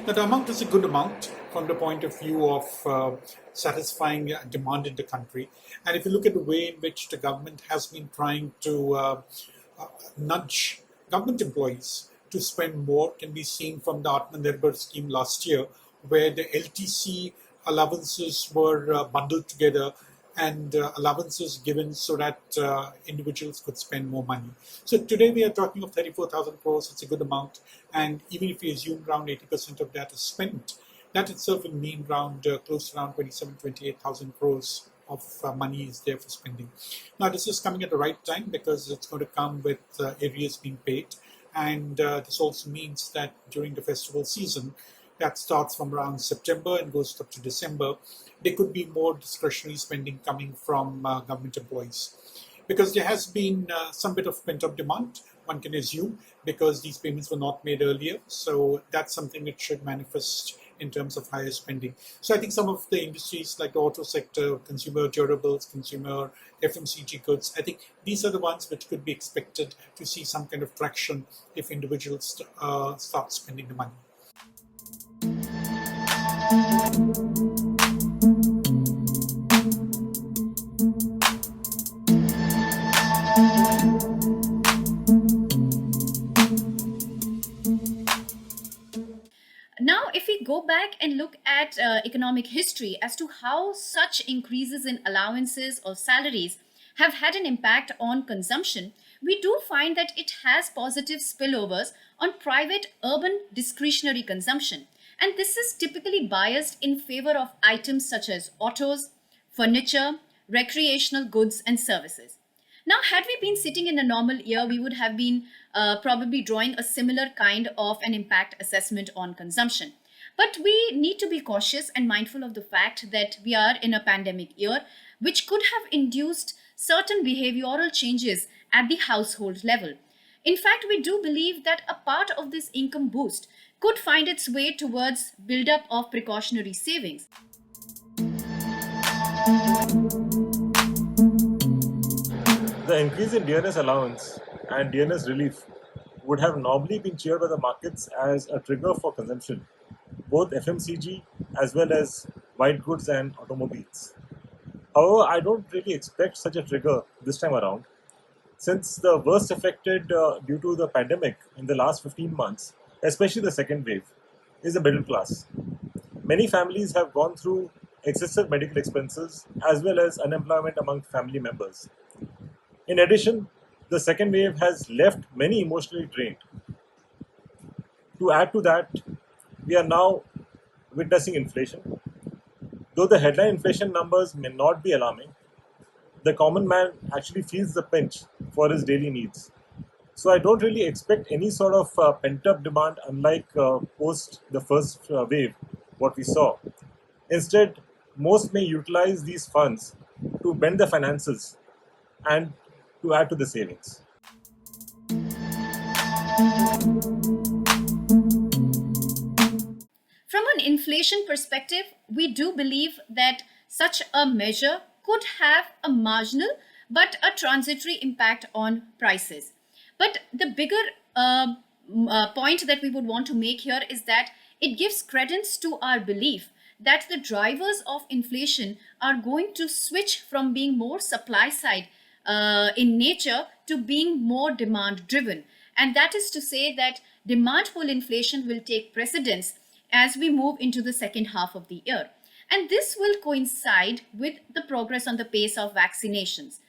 That amount is a good amount from the point of view of satisfying demand in the country. And if you look at the way in which the government has been trying to nudge government employees to spend more, can be seen from the Atmanirbhar scheme last year, where the LTC allowances were bundled together and allowances given so that individuals could spend more money. So today we are talking of 34,000 crores. It's a good amount. And even if we assume around 80% of that is spent, that itself will mean around close to around 28,000 crores of money is there for spending. Now, this is coming at the right time because it's going to come with arrears being paid. And this also means that during the festival season, that starts from around September and goes up to December, there could be more discretionary spending coming from government employees. Because there has been some bit of pent-up demand, one can assume, because these payments were not made earlier. So that's something that should manifest in terms of higher spending. So I think some of the industries like the auto sector, consumer durables, consumer FMCG goods, I think these are the ones which could be expected to see some kind of traction if individuals start spending the money. Now, if we go back and look at economic history as to how such increases in allowances or salaries have had an impact on consumption, we do find that it has positive spillovers on private urban discretionary consumption. And this is typically biased in favor of items such as autos, furniture, recreational goods, and services. Now, had we been sitting in a normal year, we would have been probably drawing a similar kind of an impact assessment on consumption. But we need to be cautious and mindful of the fact that we are in a pandemic year, which could have induced certain behavioral changes at the household level. In fact, we do believe that a part of this income boost could find its way towards build-up of precautionary savings. The increase in Dearness Allowance and Dearness Relief would have normally been cheered by the markets as a trigger for consumption, both FMCG as well as white goods and automobiles. However, I don't really expect such a trigger this time around, since the worst affected due to the pandemic in the last 15 months, especially the second wave, is the middle class. Many families have gone through excessive medical expenses as well as unemployment among family members. In addition, the second wave has left many emotionally drained. To add to that, we are now witnessing inflation. Though the headline inflation numbers may not be alarming, the common man actually feels the pinch for his daily needs. So I don't really expect any sort of pent-up demand unlike post the first wave, what we saw. Instead, most may utilize these funds to bend the finances and to add to the savings. From an inflation perspective, we do believe that such a measure could have a marginal but a transitory impact on prices. But the bigger point that we would want to make here is that it gives credence to our belief that the drivers of inflation are going to switch from being more supply side in nature to being more demand driven. And that is to say that demand pull inflation will take precedence as we move into the second half of the year. And this will coincide with the progress on the pace of vaccinations.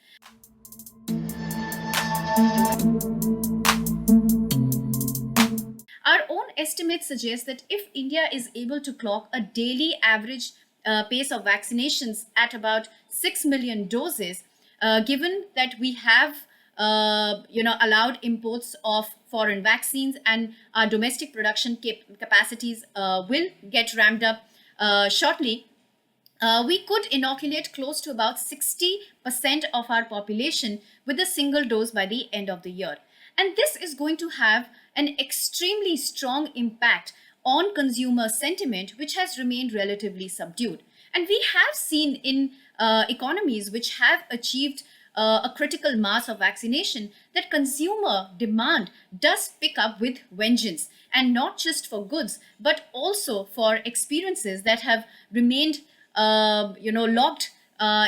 Our own estimates suggest that if India is able to clock a daily average pace of vaccinations at about 6 million doses, given that we have allowed imports of foreign vaccines and our domestic production capacities will get ramped up shortly, we could inoculate close to about 60% of our population with a single dose by the end of the year. And this is going to have an extremely strong impact on consumer sentiment, which has remained relatively subdued. And we have seen in economies which have achieved a critical mass of vaccination that consumer demand does pick up with vengeance. and not just for goods, but also for experiences that have remained, locked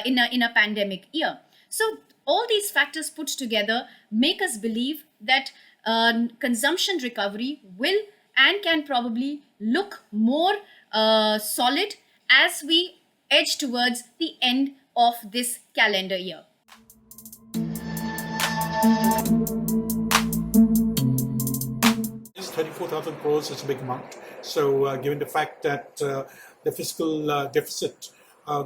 in a pandemic year. So all these factors put together make us believe that consumption recovery will and can probably look more solid as we edge towards the end of this calendar year. This 34,000 crores is a big amount. So, given the fact that the fiscal deficit,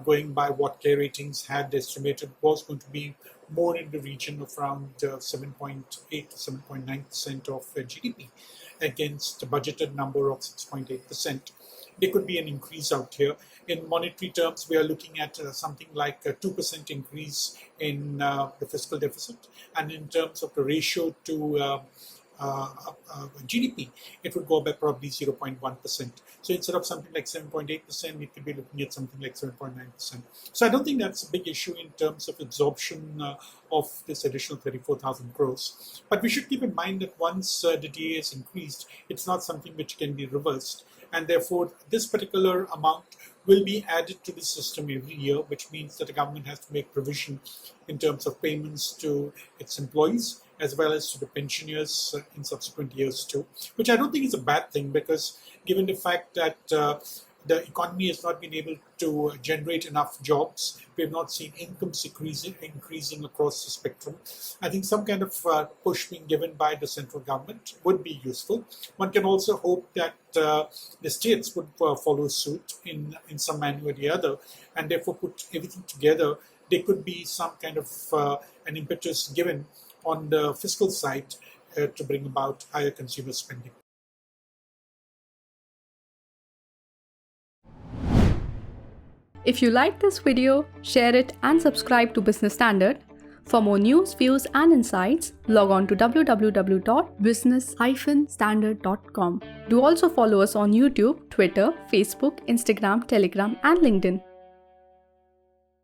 going by what Care Ratings had estimated, was going to be more in the region of around 7.8 to 7.9% of GDP against the budgeted number of 6.8%. There could be an increase out here. In monetary terms, we are looking at something like a 2% increase in the fiscal deficit. And in terms of the ratio to GDP, it would go by probably 0.1%. So instead of something like 7.8%, we could be looking at something like 7.9%. So I don't think that's a big issue in terms of absorption of this additional 34,000 crores. But we should keep in mind that once the DA is increased, it's not something which can be reversed. And therefore, this particular amount will be added to the system every year, which means that the government has to make provision in terms of payments to its employees as well as to the pensioners in subsequent years too, which I don't think is a bad thing, because given the fact that the economy has not been able to generate enough jobs, we have not seen incomes increasing across the spectrum. I think some kind of push being given by the central government would be useful. One can also hope that the states would follow suit in some manner or the other, and therefore put everything together. There could be some kind of an impetus given on the fiscal side to bring about higher consumer spending. If you like this video, share it and subscribe to Business Standard. For more news, views and insights, log on to www.business-standard.com. Do also follow us on YouTube, Twitter, Facebook, Instagram, Telegram and LinkedIn.